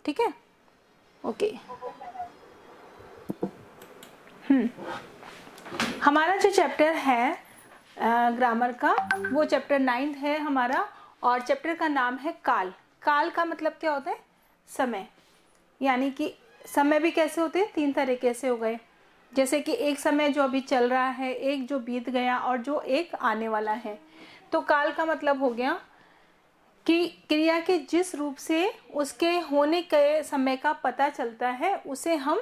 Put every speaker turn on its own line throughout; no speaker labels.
ठीक है, ओके। हमारा जो चैप्टर है ग्रामर का, वो चैप्टर 9 है हमारा, और चैप्टर का नाम है काल। काल का मतलब क्या होता है? समय। यानी कि समय भी कैसे होते हैं? 3 तरीके से हो गए, जैसे कि एक समय जो अभी चल रहा है, एक जो बीत गया, और जो एक आने वाला है। तो काल का मतलब हो गया कि क्रिया के जिस रूप से उसके होने के समय का पता चलता है, उसे हम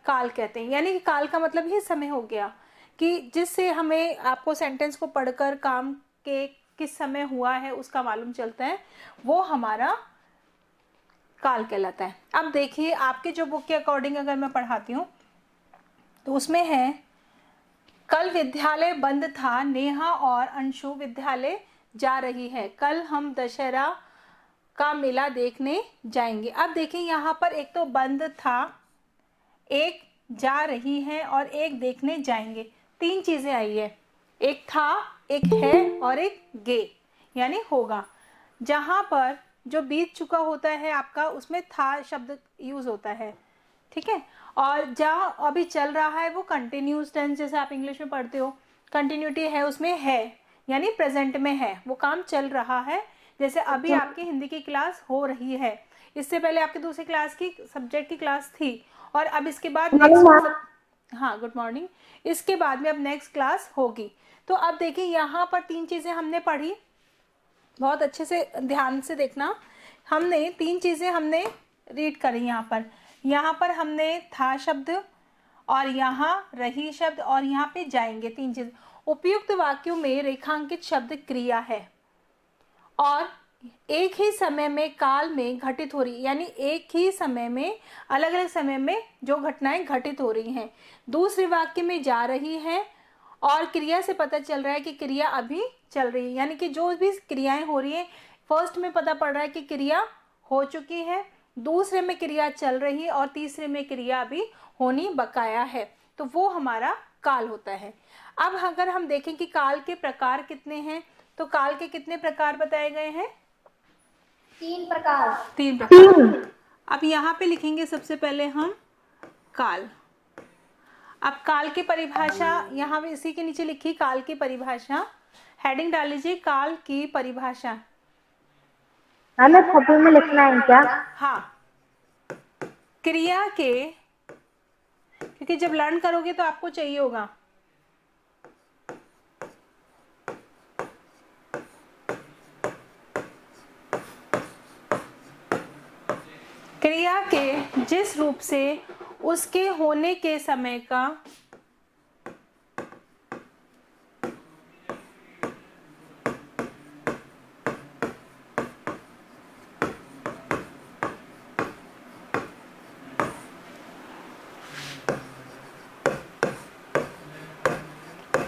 काल कहते हैं। यानी कि काल का मतलब ही समय हो गया, कि जिससे हमें, आपको सेंटेंस को पढ़कर काम के किस समय हुआ है उसका मालूम चलता है, वो हमारा काल कहलाता है। अब देखिए, आपके जो बुक के अकॉर्डिंग अगर मैं पढ़ाती हूँ तो उसमें है, कल विद्यालय बंद था, नेहा और अंशु विद्यालय जा रही है, कल हम दशहरा का मेला देखने जाएंगे। अब देखिए यहाँ पर एक तो बंद था, एक जा रही है, और एक देखने जाएंगे। 3 चीजें आई है, एक था, एक है, और एक गे, यानी होगा। जहां पर जो बीत चुका होता है आपका, उसमें था शब्द यूज होता है, ठीक है। और जहां अभी चल रहा है वो कंटिन्यूस टेंस, जैसे आप इंग्लिश में पढ़ते हो, कंटिन्यूटी है उसमें, है यानी प्रेजेंट में है, वो काम चल रहा है। जैसे अभी आपकी हिंदी की क्लास हो रही है, इससे पहले आपकी दूसरी क्लास की सब्जेक्ट की क्लास थी, और अब इसके बाद नेक्स्ट, हाँ गुड मॉर्निंग, इसके बाद में अब नेक्स्ट क्लास होगी। तो अब देखिए यहाँ पर 3 चीजें हमने पढ़ी, बहुत अच्छे से ध्यान से देखना। हमने 3 चीजें हमने रीड करी यहाँ पर हमने था शब्द, और यहाँ रही शब्द, और यहाँ पे जाएंगे, 3 चीज। उपयुक्त वाक्यों में रेखांकित शब्द क्रिया है, और एक ही समय में काल में घटित हो रही, यानी एक ही समय में, अलग अलग समय में जो घटनाएं घटित हो रही हैं। दूसरे वाक्य में जा रही है, और क्रिया से पता चल रहा है कि क्रिया अभी चल रही है, यानी कि जो भी क्रियाएं हो रही है, फर्स्ट में पता पड़ रहा है कि क्रिया हो चुकी है, दूसरे में क्रिया चल रही है, और तीसरे में क्रिया अभी होनी बकाया है, तो वो हमारा काल होता है। अब अगर हम देखें कि काल के प्रकार कितने हैं, तो काल के कितने प्रकार बताए गए हैं?
3 प्रकार।
3 प्रकार। अब यहाँ पे लिखेंगे सबसे पहले हम काल। अब काल की परिभाषा यहाँ पे इसी के नीचे लिखी, काल की परिभाषा, हेडिंग डाल लीजिए, काल की परिभाषा।
हमें छवि में लिखना है क्या?
हाँ, क्रिया के, क्योंकि जब लर्न करोगे तो आपको चाहिए होगा। क्रिया के जिस रूप से उसके होने के समय का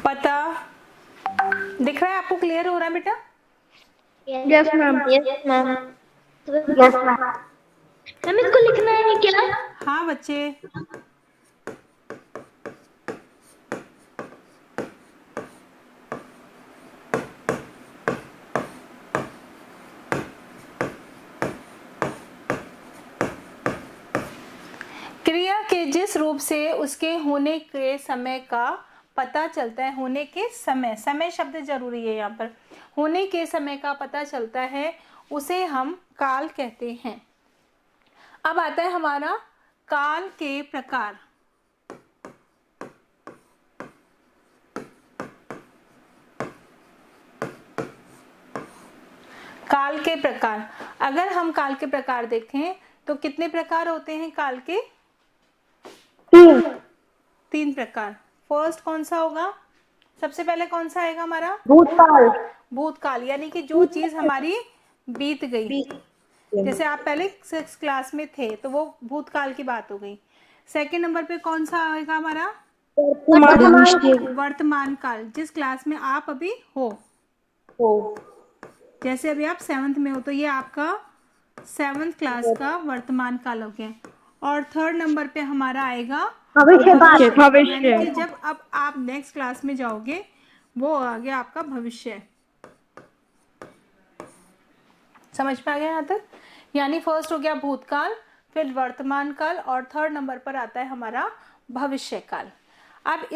पता, दिख रहा है आपको? क्लियर हो रहा है बेटा?
Yes ma'am. Yes ma'am. Yes ma'am. हम इसको लिखना है क्या?
हाँ बच्चे, क्रिया के जिस रूप से उसके होने के समय का पता चलता है, होने के समय, समय शब्द जरूरी है यहाँ पर, होने के समय का पता चलता है, उसे हम काल कहते हैं। अब आता है हमारा काल के प्रकार। काल के प्रकार, अगर हम काल के प्रकार देखें तो कितने प्रकार होते हैं काल के? 3 प्रकार। फर्स्ट कौन सा होगा? सबसे पहले कौन सा आएगा हमारा?
भूतकाल।
भूतकाल, यानी कि जो चीज हमारी बीत गई। जैसे आप पहले 6th क्लास में थे तो वो भूतकाल की बात हो गई। सेकंड नंबर पे कौन सा आएगा हमारा? वर्तमान काल, जिस क्लास में आप अभी हो। जैसे अभी आप 7th में हो तो ये आपका 7th क्लास का वर्तमान काल हो गया। और थर्ड नंबर पे हमारा आएगा भविष्य, यानी कि जब अब आप नेक्स्ट क्लास में जाओगे, वो आ गया आपका भविष्य। समझ में आ गया यहाँ तक? यानी फर्स्ट हो गया भूतकाल, फिर वर्तमान काल और थर्ड नंबर पर आता है हमारा भविष्य काल। अब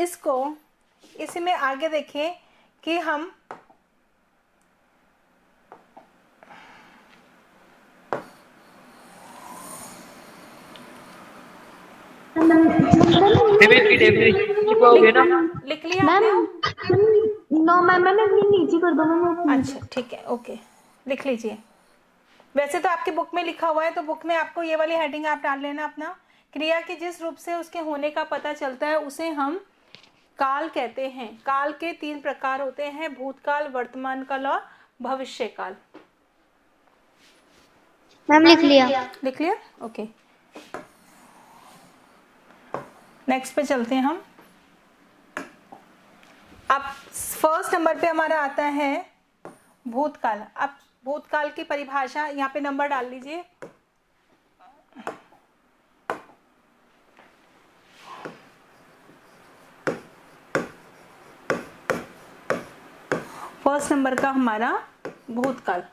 इसमें आगे देखें कि हम लिख लिया
मैम
आपने?
नो मैम, मैम अपनी नीचे कर दो मैम।
अच्छा ठीक है, ओके, लिख लीजिए। वैसे तो आपकी बुक में लिखा हुआ है, तो बुक में आपको ये वाली हेडिंग आप डाल लेना अपना। क्रिया के जिस रूप से उसके होने का पता चलता है उसे हम काल कहते हैं। काल के 3 प्रकार होते हैं, भूतकाल, वर्तमान काल और भविष्य काल।
मैम लिख लिया।
लिख लिया, ओके। नेक्स्ट पे चलते हैं हम। अब फर्स्ट नंबर पे हमारा आता है भूतकाल। अब भूतकाल की परिभाषा यहाँ पे नंबर डाल लीजिए। फर्स्ट नंबर का हमारा भूतकाल।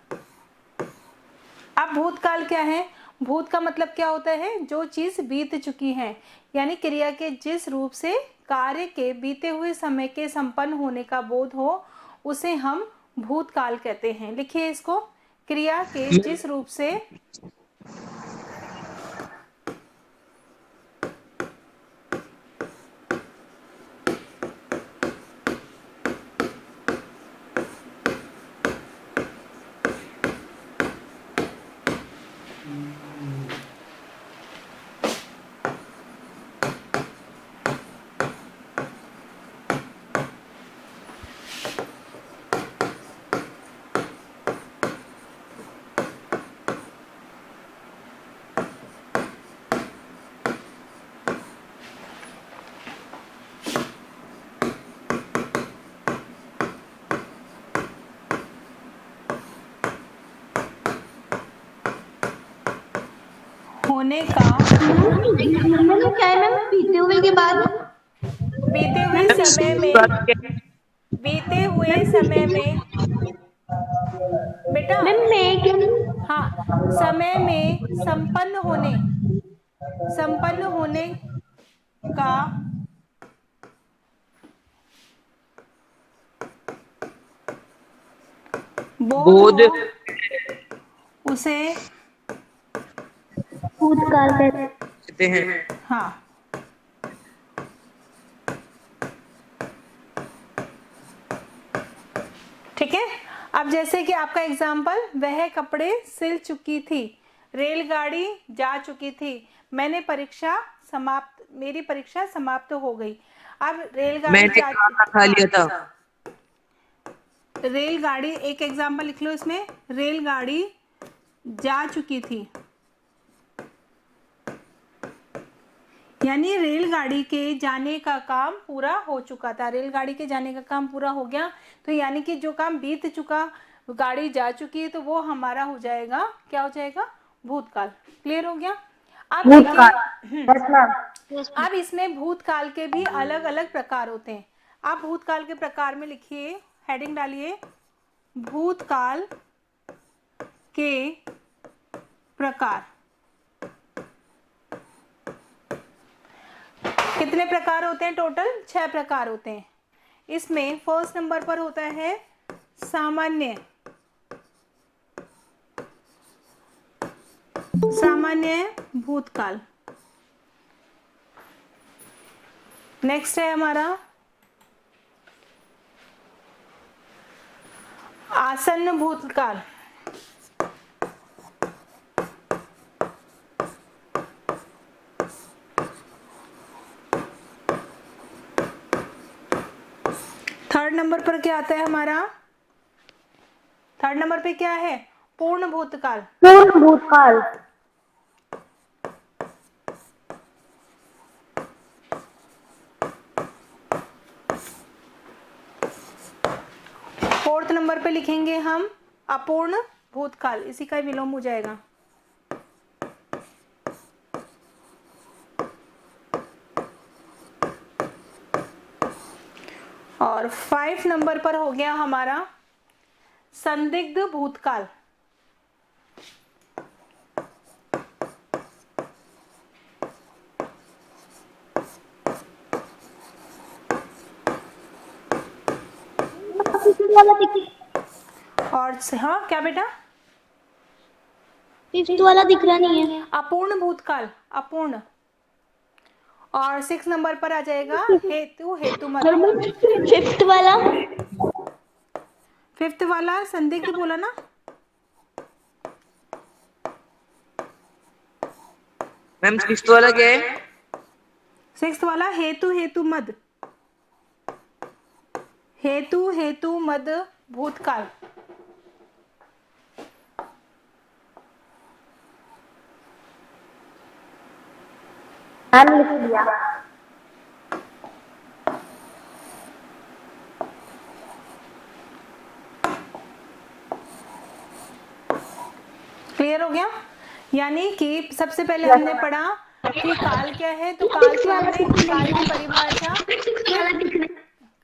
अब भूतकाल क्या है? भूत का मतलब क्या होता है? जो चीज बीत चुकी है, यानी क्रिया के जिस रूप से कार्य के बीते हुए समय के संपन्न होने का बोध हो उसे हम भूतकाल कहते हैं। लिखिए इसको, क्रिया के जिस रूप से होने का,
मैम क्या है मैम बीते हुए के बाद?
बीते हुए समय में, बीते हुए समय में बेटा,
मैम मैं क्या?
हाँ, समय में संपन्न होने का बोध
बोध
हो उसे,
भूतकाल कहते
कहते हैं।
हाँ, ठीक है। अब जैसे कि आपका एग्जाम्पल, वह कपड़े सिल चुकी थी, रेलगाड़ी जा चुकी थी, मेरी परीक्षा समाप्त हो गई। अब रेलगाड़ी
मैंने
जा,
खाना खा लिया था।
रेलगाड़ी, एक एग्जाम्पल लिख लो इसमें, रेलगाड़ी जा चुकी थी, यानी रेलगाड़ी के जाने का काम पूरा हो चुका था। रेलगाड़ी के जाने का काम पूरा हो गया, तो यानी कि जो काम बीत चुका, गाड़ी जा चुकी है, तो वो हमारा हो जाएगा, क्या हो जाएगा? भूतकाल। क्लियर हो गया? अब देखिए, अब इसमें भूतकाल के भी अलग अलग प्रकार होते हैं। आप भूतकाल के प्रकार में लिखिए, हेडिंग डालिए, भूतकाल के प्रकार। कितने प्रकार होते हैं? टोटल 6 प्रकार होते हैं। इसमें फर्स्ट नंबर पर होता है सामान्य भूतकाल। नेक्स्ट है हमारा आसन्न भूतकाल। थर्ड नंबर पर क्या आता है हमारा? थर्ड नंबर पे क्या है? पूर्ण भूतकाल।
पूर्ण भूतकाल।
फोर्थ नंबर पे लिखेंगे हम अपूर्ण भूतकाल, इसी का विलोम हो जाएगा। और 5 नंबर पर हो गया हमारा संदिग्ध भूतकाल।
वाला दिख
और हाँ क्या बेटा?
फिफ्थ वाला दिख रहा नहीं है।
अपूर्ण भूतकाल, अपूर्ण। और 6 नंबर पर आ जाएगा हेतु, हेतु मत।
फिफ्थ वाला,
5th वाला संदिग्ध बोला ना?
मैम 6th वाला क्या है?
6th वाला हेतु, हेतु मद, हेतु हेतु मद भूतकाल।
लिख लिया।
क्लियर हो गया? यानी कि सबसे पहले हमने पढ़ा कि काल क्या है, तो काल के हमने काल की परिभाषा, फिर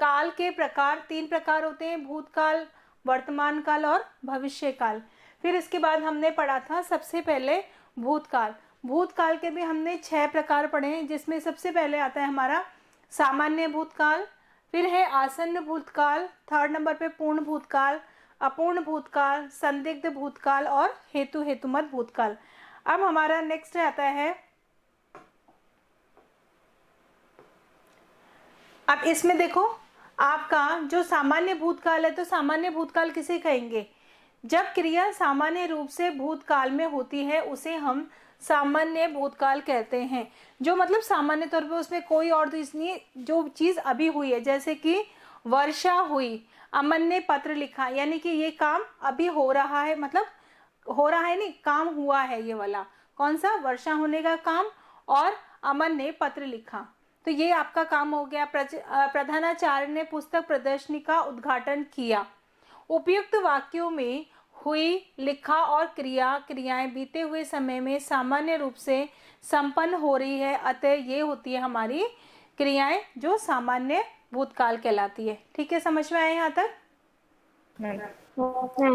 काल के प्रकार, 3 प्रकार होते हैं, भूतकाल, वर्तमान काल और भविष्य काल। फिर इसके बाद हमने पढ़ा था सबसे पहले भूतकाल। भूतकाल के भी हमने 6 प्रकार पढ़े हैं, जिसमें सबसे पहले आता है हमारा सामान्य भूतकाल, फिर है आसन्न भूतकाल, 3rd नंबर पे पूर्ण भूतकाल, अपूर्ण भूतकाल, संदिग्ध भूतकाल और हेतु हेतुमत भूतकाल। अब हमारा नेक्स्ट आता है, अब इसमें देखो आपका जो सामान्य भूतकाल है, तो सामान्य भूतकाल किसे कहेंगे? जब क्रिया सामान्य रूप से भूतकाल में होती है उसे हम सामान्य भूतकाल कहते हैं। जो मतलब सामान्य तौर पे उसमें कोई और चीज नहीं है, जो चीज अभी हुई है, जैसे कि वर्षा हुई, अमन ने पत्र लिखा, यानी कि ये काम अभी हो रहा है, मतलब हो रहा है नहीं, काम हुआ है, ये वाला कौन सा? वर्षा होने का काम, और अमन ने पत्र लिखा, तो ये आपका काम हो गया। प्रधानाचार्य ने पुस्तक प्रदर्शनी का उद्घाटन किया। उपयुक्त वाक्यों में हुई, लिखा और क्रियाएं बीते हुए समय में सामान्य रूप से संपन्न हो रही है, अतः ये होती है हमारी क्रियाएं जो सामान्य भूतकाल कहलाती है। ठीक है, समझ में आए यहाँ तक?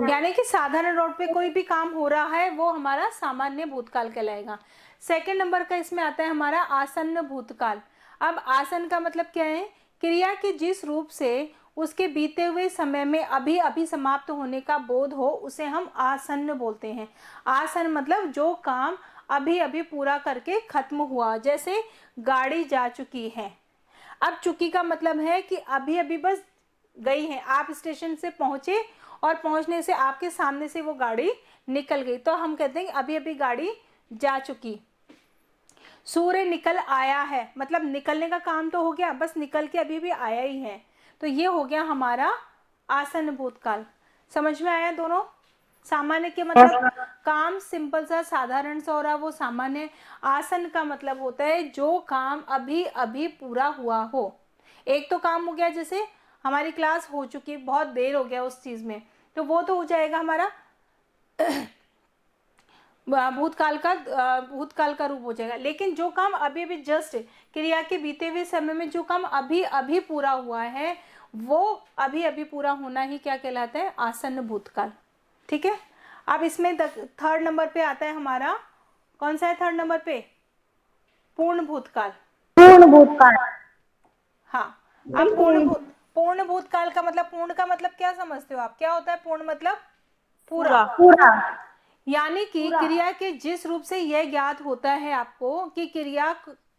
यानी कि साधारण रोड पे कोई भी काम हो रहा है वो हमारा सामान्य भूतकाल कहलाएगा। 2nd नंबर का इसमें आता है हमारा आसन्न भूतकाल। अब आसन्न का मतलब क्या है? क्रिया के जिस रूप से उसके बीते हुए समय में अभी अभी समाप्त होने का बोध हो उसे हम आसन्न बोलते हैं। आसन्न मतलब जो काम अभी अभी पूरा करके खत्म हुआ, जैसे गाड़ी जा चुकी है। अब चुकी का मतलब है कि अभी अभी बस गई है, आप स्टेशन से पहुंचे और पहुंचने से आपके सामने से वो गाड़ी निकल गई, तो हम कहते हैं अभी अभी गाड़ी जा चुकी। सूर्य निकल आया है, मतलब निकलने का काम तो हो गया, बस निकल के अभी भी आया ही है, तो ये हो गया हमारा आसन्न भूतकाल। समझ में आया दोनों? सामान्य के मतलब काम सिंपल सा साधारण सा हो रहा, वो सामान्य। आसन्न का मतलब होता है जो काम अभी अभी पूरा हुआ हो। एक तो काम हो गया, जैसे हमारी क्लास हो चुकी, बहुत देर हो गया उस चीज में, तो वो तो हो जाएगा हमारा भूतकाल का रूप हो जाएगा। लेकिन जो काम अभी अभी जस्ट क्रिया के बीते हुए समय में जो काम अभी अभी पूरा हुआ है, वो अभी अभी पूरा होना ही क्या कहलाता है? आसन्न भूतकाल। ठीक है, अब इसमें 3rd नंबर पे आता है हमारा, कौन सा है 3rd नंबर पे? पूर्ण भूतकाल।
पूर्ण भूतकाल।
हाँ, अब पूर्ण भूतकाल का मतलब, पूर्ण का मतलब क्या समझते हो आप? क्या होता है पूर्ण मतलब? पूरा।
पूरा
यानी कि क्रिया के जिस रूप से यह ज्ञात होता है आपको कि क्रिया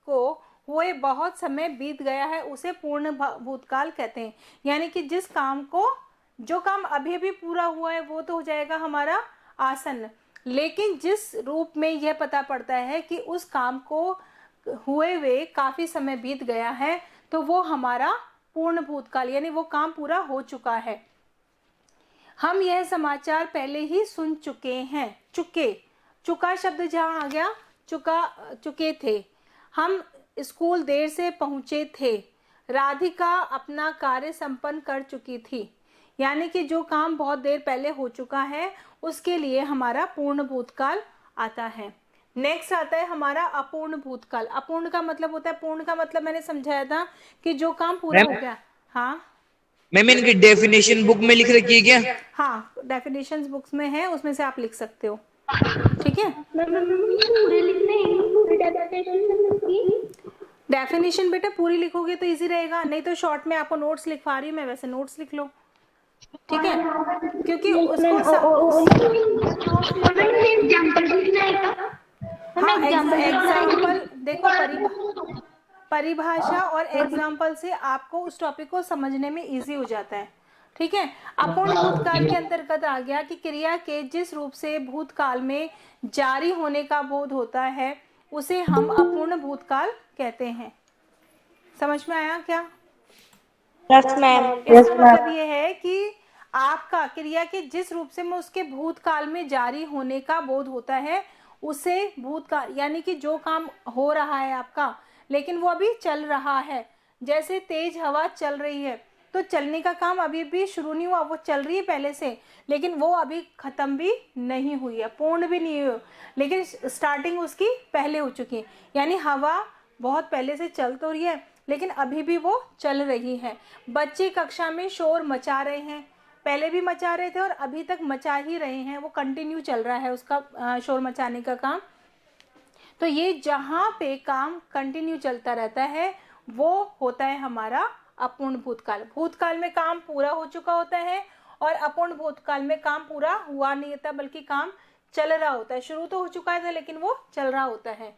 को हुए बहुत समय बीत गया है, उसे पूर्ण भूतकाल कहते हैं। यानी कि जिस काम को, जो काम अभी अभी पूरा हुआ है वो तो हो जाएगा हमारा आसन्न, लेकिन जिस रूप में यह पता पड़ता है कि उस काम को हुए हुए काफी समय बीत गया है, तो वो हमारा पूर्ण भूतकाल, यानी वो काम पूरा हो चुका है। हम यह समाचार पहले ही सुन चुके हैं। चुका शब्द जहां आ गया, चुके थे। हम स्कूल देर से पहुंचे थे। राधिका अपना कार्य संपन्न कर चुकी थी। यानी कि जो काम बहुत देर पहले हो चुका है उसके लिए हमारा पूर्ण भूतकाल आता है। नेक्स्ट आता है हमारा अपूर्ण भूतकाल। अपूर्ण का मतलब होता है, पूर्ण का मतलब मैंने समझाया था कि जो काम पूरा हो गया। हाँ
मैम, इनकी डेफिनेशन बुक में लिख रखी है क्या?
हाँ, डेफिनेशंस बुक्स में है, उसमें से आप लिख सकते हो। ठीक है,
पूरे लिखने पूरे डेफिनेशन
डेफिनेशन बेटा पूरी लिखोगे तो इजी रहेगा, नहीं तो शॉर्ट में आपको नोट्स लिखवा रही हूँ मैं, वैसे नोट्स लिख लो। ठीक है, क्योंकि
मैम एग्जाम्पल लिखना है क्या?
हाँ,
एग्जाम्पल
एग्जाम्पल देखो, परिभाषा और एग्जाम्पल से आपको उस टॉपिक को समझने में इजी हो जाता है। ठीक है, अपूर्ण भूतकाल के अंतर्गत आ गया कि क्रिया के जिस रूप से भूतकाल में जारी होने का बोध होता है उसे हम अपूर्ण भूतकाल कहते हैं। समझ में आया क्या?
Yes ma'am.
इसका मतलब ये है कि आपका क्रिया के जिस रूप से में उसके भूतकाल में जारी होने का बोध होता है उसे भूतकाल, यानी कि जो काम हो रहा है आपका लेकिन वो अभी चल रहा है, जैसे तेज हवा चल रही है तो चलने का काम अभी भी शुरू नहीं हुआ, वो चल रही है पहले से, लेकिन वो अभी खत्म भी नहीं हुई है, पूर्ण भी नहीं हुई, लेकिन स्टार्टिंग उसकी पहले हो चुकी है। यानी हवा बहुत पहले से चल तो रही है लेकिन अभी भी वो चल रही है। बच्चे कक्षा में शोर मचा रहे हैं, पहले भी मचा रहे थे और अभी तक मचा ही रहे हैं, वो कंटिन्यू चल रहा है उसका शोर मचाने का काम। तो ये जहाँ पे काम कंटिन्यू चलता रहता है वो होता है हमारा अपूर्ण भूतकाल। भूतकाल में काम पूरा हो चुका होता है और अपूर्ण भूतकाल में काम पूरा हुआ नहीं होता बल्कि काम चल रहा होता है, शुरू तो हो चुका था लेकिन वो चल रहा होता है।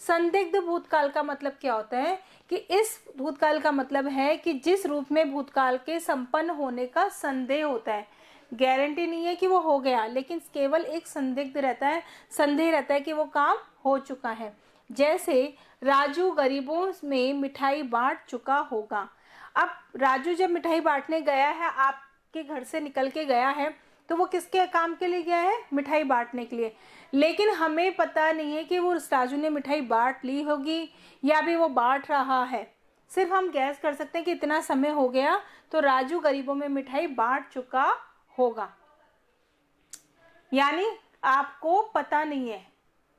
संदिग्ध भूतकाल का मतलब क्या होता है कि इस भूतकाल का मतलब है कि जिस रूप में भूतकाल के संपन्न होने का संदेह होता है, गारंटी नहीं है कि वो हो गया लेकिन केवल एक संदिग्ध रहता है, संदेह रहता है कि वो काम हो चुका है। जैसे राजू गरीबों में मिठाई बांट चुका होगा। अब राजू जब मिठाई बांटने गया है, आपके घर से निकल के गया है, तो वो किसके काम के लिए गया है? मिठाई बांटने के लिए। लेकिन हमें पता नहीं है कि वो राजू ने मिठाई बांट ली होगी या भी वो बांट रहा है, सिर्फ हम गैस कर सकते हैं कि इतना समय हो गया तो राजू गरीबों में मिठाई बांट चुका होगा। यानी आपको पता नहीं है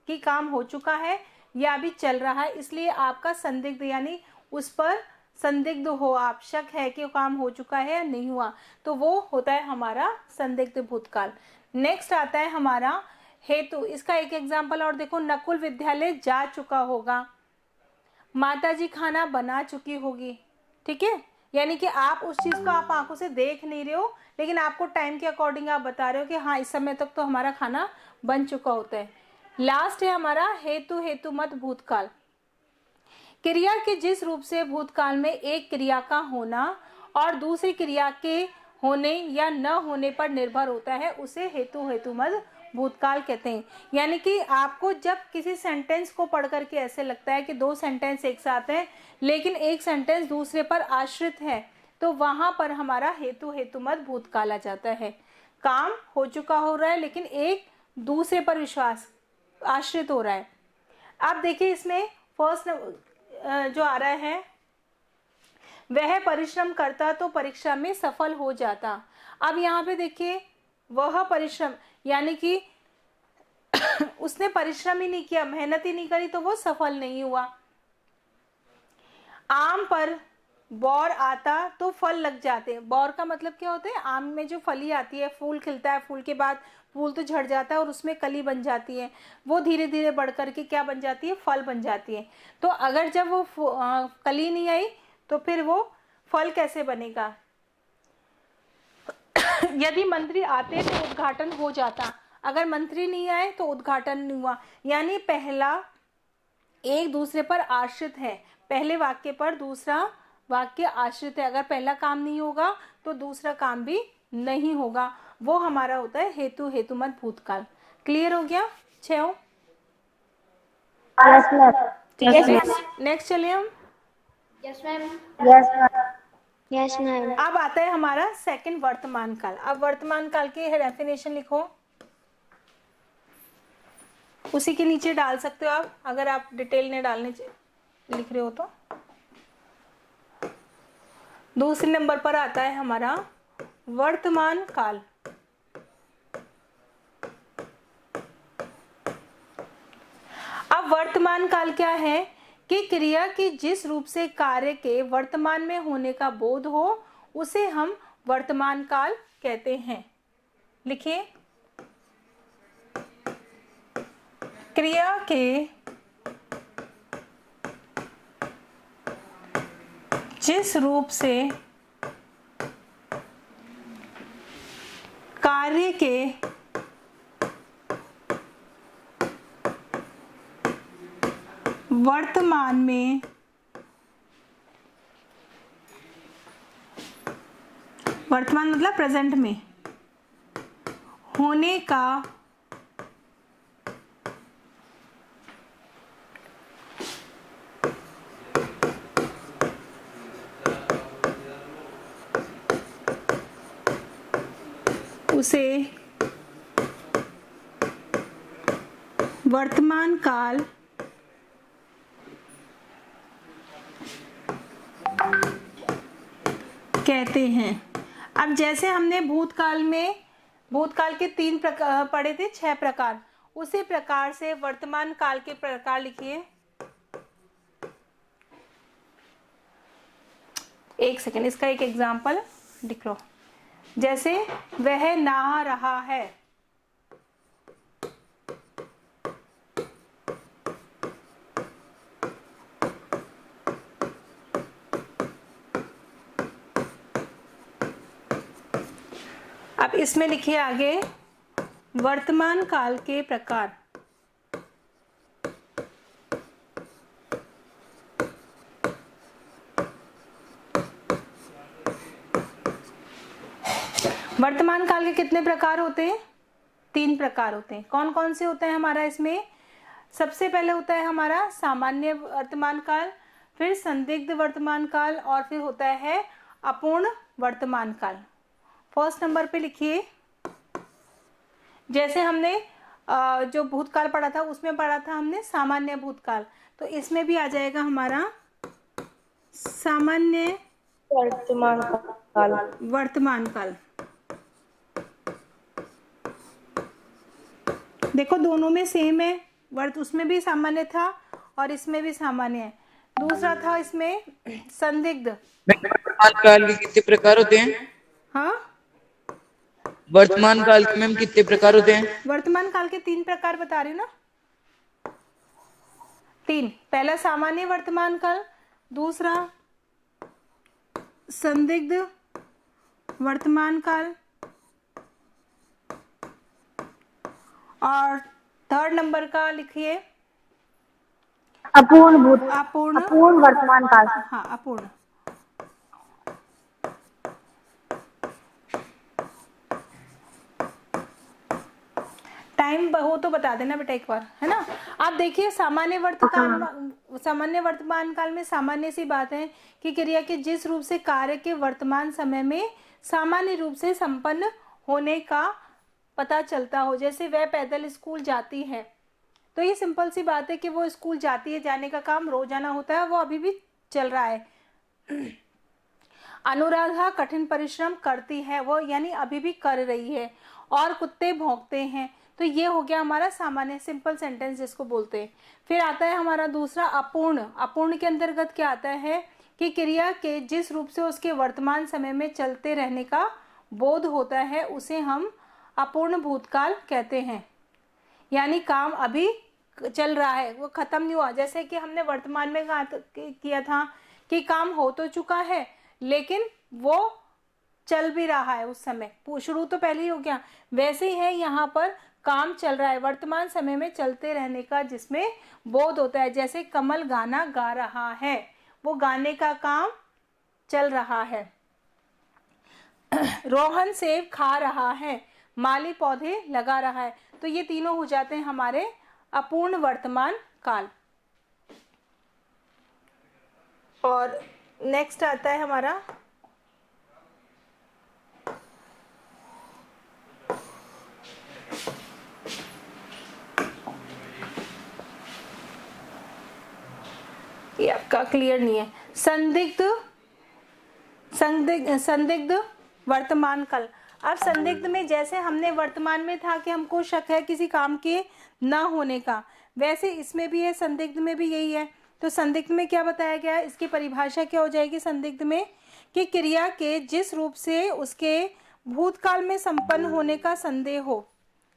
कि काम हो चुका है या अभी चल रहा है, इसलिए आपका संदिग्ध, यानी उस पर संदिग्ध हो आप, शक है कि काम हो चुका है या नहीं हुआ, तो वो होता है हमारा संदिग्ध भूतकाल। नेक्स्ट आता है हमारा हेतु। इसका एक एग्जाम्पल और देखो, नकुल विद्यालय जा चुका होगा, माताजी खाना बना चुकी होगी। ठीक है, यानी कि आप उस चीज को आप आंखों से देख नहीं रहे हो लेकिन आपको टाइम के अकॉर्डिंग आप बता रहे हो कि हाँ इस समय तक तो हमारा खाना बन चुका होता है। लास्ट है हमारा हेतु हेतु मत भूतकाल। क्रिया के जिस रूप से भूतकाल में एक क्रिया का होना और दूसरी क्रिया के होने या न होने पर निर्भर होता है उसे हेतु हेतु मत भूतकाल कहते हैं। यानी कि आपको जब किसी सेंटेंस को पढ़ करके ऐसे लगता है कि दो सेंटेंस एक साथ हैं लेकिन एक सेंटेंस दूसरे पर आश्रित है, तो वहां पर हमारा हेतु हेतु मत भूतकाल आ जाता है। काम हो चुका हो रहा है लेकिन एक दूसरे पर विश्वास आश्रित हो रहा है। अब देखिए इसमें फर्स्ट जो आ रहा है, वह परिश्रम करता तो परीक्षा में सफल हो जाता। अब यहाँ पे देखिए वह परिश्रम, यानी कि उसने परिश्रम ही नहीं किया, मेहनत ही नहीं करी तो वो सफल नहीं हुआ। आम पर बौर आता तो फल लग जाते। बौर का मतलब क्या होता है? आम में जो फली आती है, फूल खिलता है, फूल के बाद फूल तो झड़ जाता है और उसमें कली बन जाती है, वो धीरे धीरे बढ़ करके क्या बन जाती है? फल बन जाती है। तो अगर जब वो कली नहीं आई तो फिर वो फल कैसे बनेगा? यदि मंत्री आते तो उद्घाटन हो जाता, अगर मंत्री नहीं आए तो उद्घाटन नहीं हुआ। यानी पहला एक दूसरे पर आश्रित है, पहले वाक्य पर दूसरा वाक्य आश्रित है, अगर पहला काम नहीं होगा तो दूसरा काम भी नहीं होगा, वो हमारा होता है हेतु हेतु मत भूतकाल। क्लियर हो गया? 6
यस मैम।
ठीक है, नेक्स्ट चलिए हम।
Yes ma'am. Yes ma'am. Yes ma'am.
अब आता है हमारा सेकंड वर्तमान काल। अब वर्तमान काल के डेफिनेशन लिखो, उसी के नीचे डाल सकते हो आप अगर आप डिटेल में डालने लिख रहे हो तो। दूसरे नंबर पर आता है हमारा वर्तमान काल। अब वर्तमान काल क्या है कि क्रिया के जिस रूप से कार्य के वर्तमान में होने का बोध हो उसे हम वर्तमान काल कहते हैं। लिखिए, क्रिया के जिस रूप से कार्य के वर्तमान में वर्तमान मतलब प्रेजेंट में होने का उसे वर्तमान काल कहते हैं। अब जैसे हमने भूतकाल के 3 प्रकार पढ़े थे, 6 प्रकार, उसी प्रकार से वर्तमान काल के प्रकार लिखिए। एक सेकेंड, इसका एक एग्जाम्पल लिख लो। जैसे वह नहा रहा है, अब इसमें लिखिए आगे वर्तमान काल के प्रकार। वर्तमान काल के कितने प्रकार होते हैं? 3 प्रकार होते हैं। कौन कौन से होते हैं हमारा इसमें? सबसे पहले होता है हमारा सामान्य वर्तमान काल, फिर संदिग्ध वर्तमान काल, और फिर होता है अपूर्ण वर्तमान काल। फर्स्ट नंबर पे लिखिए। जैसे हमने जो भूतकाल पढ़ा था उसमें पढ़ा था हमने सामान्य भूतकाल, तो इसमें भी आ जाएगा हमारा सामान्य वर्तमान काल। देखो दोनों में सेम है, उसमें भी सामान्य था और इसमें भी सामान्य है। दूसरा था इसमें संदिग्ध।
वर्तमान काल के कितने प्रकार होते हैं?
हाँ,
वर्तमान काल के मैम कितने प्रकार होते हैं?
वर्तमान काल के 3 प्रकार बता रही हूँ ना, 3। पहला सामान्य वर्तमान काल, दूसरा संदिग्ध वर्तमान काल, और थर्ड नंबर का लिखिए
अपूर्ण वर्तमान काल।
हाँ, अपूर्ण। टाइम हो तो बता देना बेटा एक बार, है ना। आप देखिए सामान्य वर्तमान काल में सामान्य सी बात है कि क्रिया के जिस रूप से कार्य के वर्तमान समय में सामान्य रूप से संपन्न होने का पता चलता हो। जैसे वह पैदल स्कूल जाती है, तो ये सिंपल सी बात है कि वो स्कूल जाती है, जाने का काम रोजाना होता है, वो अभी भी चल रहा है। अनुराधा कठिन परिश्रम करती है, वो यानी अभी भी कर रही है। और कुत्ते भौंकते हैं, तो ये हो गया हमारा सामान्य सिंपल सेंटेंस जिसको बोलते हैं। फिर आता है हमारा दूसरा अपूर्ण। अपूर्ण के अंतर्गत क्या आता है कि क्रिया के जिस रूप से उसके वर्तमान समय में चलते रहने का बोध होता है उसे हम अपूर्ण भूतकाल कहते हैं। यानी काम अभी चल रहा है, वो खत्म नहीं हुआ। जैसे कि हमने वर्तमान में किया था कि काम हो तो चुका है लेकिन वो चल भी रहा है, उस समय शुरू तो पहले ही हो गया। वैसे ही है यहाँ पर, काम चल रहा है वर्तमान समय में चलते रहने का जिसमें बोध होता है। जैसे कमल गाना गा रहा है, वो गाने का काम चल रहा है। रोहन सेब खा रहा है, माली पौधे लगा रहा है। तो ये तीनों हो जाते हैं हमारे अपूर्ण वर्तमान काल। और नेक्स्ट आता है हमारा ये आपका क्लियर नहीं है, संदिग्ध वर्तमान काल। अब संदिग्ध में जैसे हमने वर्तमान में था कि हमको शक है किसी काम के ना होने का, वैसे इसमें भी है, संदिग्ध में भी यही है। तो संदिग्ध में क्या बताया गया है, इसकी परिभाषा क्या हो जाएगी संदिग्ध में, कि क्रिया के जिस रूप से उसके भूतकाल में संपन्न होने का संदेह हो।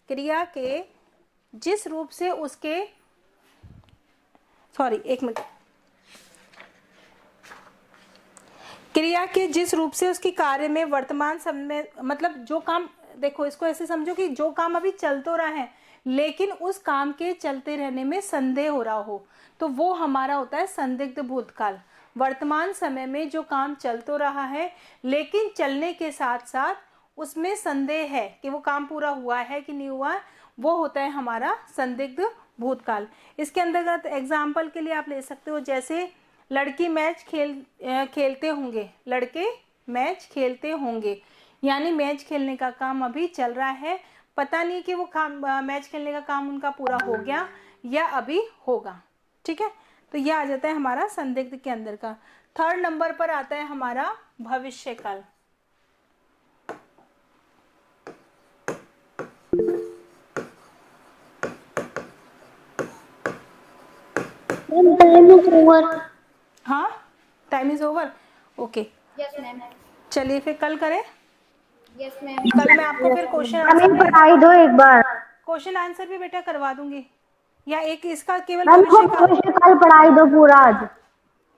क्रिया के जिस रूप से उसके क्रिया के जिस रूप से उसकी कार्य में वर्तमान समय, मतलब जो काम देखो इसको ऐसे समझो कि जो काम अभी चल तो रहा है लेकिन उस काम के चलते रहने में संदेह हो रहा हो, तो वो हमारा होता है संदिग्ध भूतकाल। वर्तमान समय में जो काम चल तो रहा है लेकिन चलने के साथ साथ उसमें संदेह है कि वो काम पूरा हुआ है कि नहीं हुआ, वो होता है हमारा संदिग्ध भूतकाल। इसके अंतर्गत एग्जाम्पल के लिए आप ले सकते हो, जैसे लड़की मैच खेलते होंगे, लड़के मैच खेलते होंगे, यानी मैच खेलने का काम अभी चल रहा है, पता नहीं कि वो काम मैच खेलने का काम उनका पूरा हो गया या अभी होगा। ठीक है, तो ये आ जाता है हमारा संदिग्ध के अंदर का। थर्ड नंबर पर आता है हमारा भविष्यकाल।
Time is over.
हाँ, time is over, okay.
Yes ma'am.
चलिए फिर कल करें।
Yes ma'am.
कल मैं आपको फिर
हमें पढ़ाई दो एक बार।
क्वेश्चन आंसर भी बेटा करवा दूंगी, या एक इसका केवल
मैम
भविष्य काल
भविष्य काल पढ़ाई दो पूरा आज।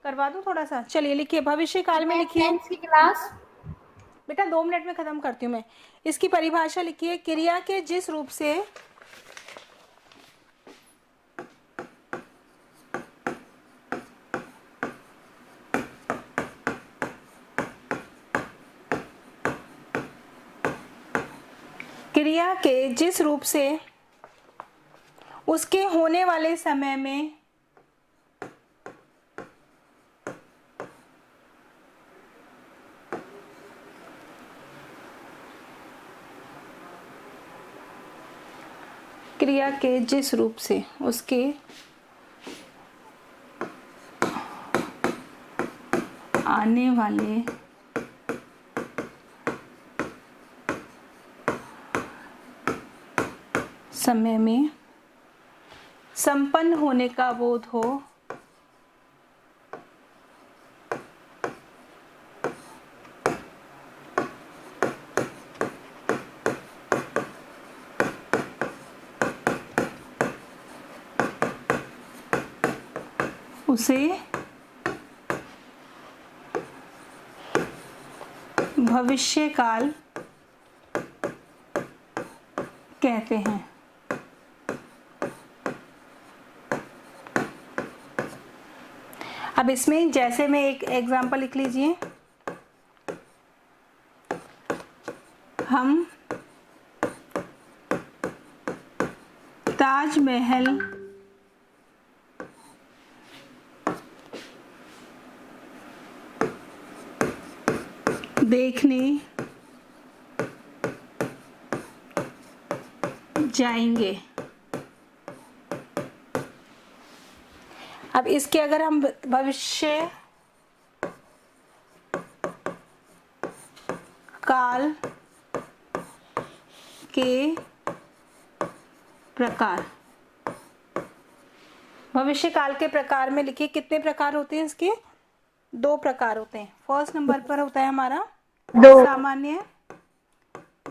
करवा दूं थोड़ा सा। चलिए लिखिए, भविष्य काल में लिखिए
की क्लास।
बेटा, 2 मिनट में खत्म करती हूँ मैं। इसकी परिभाषा लिखिए, क्रिया के जिस रूप से उसके होने वाले समय में क्रिया के जिस रूप से उसके आने वाले समय में संपन्न होने का बोध हो, उसे भविष्यकाल कहते हैं। अब इसमें जैसे मैं एक एग्जांपल लिख लीजिए, हम ताजमहल देखने जाएंगे। अब इसके अगर हम भविष्य काल के प्रकार, भविष्य काल के प्रकार में लिखिए, कितने प्रकार होते हैं इसके? 2 प्रकार होते हैं। फर्स्ट नंबर पर होता है हमारा सामान्य,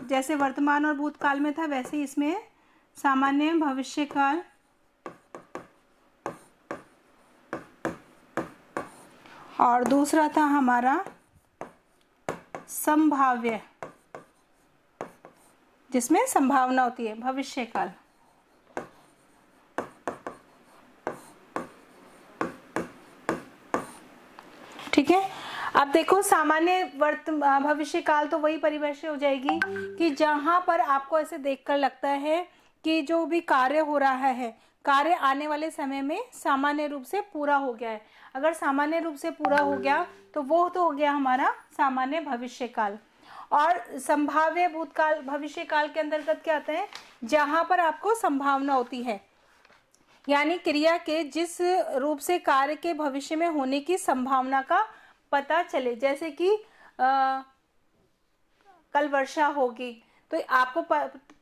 जैसे वर्तमान और भूतकाल में था वैसे ही इसमें सामान्य भविष्य काल, और दूसरा था हमारा संभाव्य, जिसमें संभावना होती है, भविष्य काल। ठीक है, अब देखो सामान्य भविष्य काल तो वही परिभाषा हो जाएगी कि जहां पर आपको ऐसे देखकर लगता है कि जो भी कार्य हो रहा है, कार्य आने वाले समय में सामान्य रूप से पूरा हो गया है। अगर सामान्य रूप से पूरा हो गया तो वो तो हो गया हमारा सामान्य भविष्य काल। और संभाव्य भूतकाल भविष्य काल के अंतर्गत क्या आता है? जहां पर आपको संभावना होती है, यानी क्रिया के जिस रूप से कार्य के भविष्य में होने की संभावना का पता चले। जैसे कि कल वर्षा होगी, तो आपको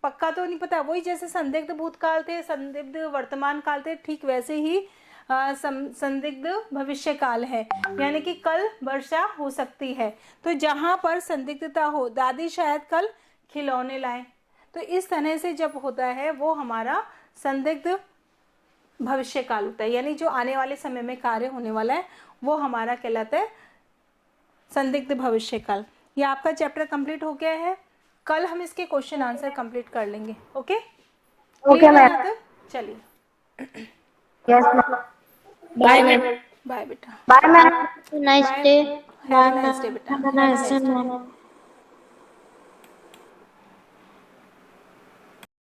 पक्का तो नहीं पता, वही जैसे संदिग्ध भूतकाल थे, संदिग्ध वर्तमान काल थे, ठीक वैसे ही संदिग्ध भविष्य काल है, यानी कि कल वर्षा हो सकती है। तो जहां पर संदिग्धता हो, दादी शायद कल खिलौने लाए, तो इस तरह से जब होता है वो हमारा संदिग्ध भविष्य काल होता है, यानी जो आने वाले समय में कार्य होने वाला है वो हमारा कहलाता है संदिग्ध भविष्य काल। ये आपका चैप्टर कंप्लीट हो गया है। कल हम इसके क्वेश्चन आंसर कंप्लीट कर लेंगे। Okay
okay ma'am.
चलिए
yes ma'am. Bye ma'am.
Bye बेटा।
Bye ma'am. Nice day.
Have a nice day बेटा।
Nice day ma'am.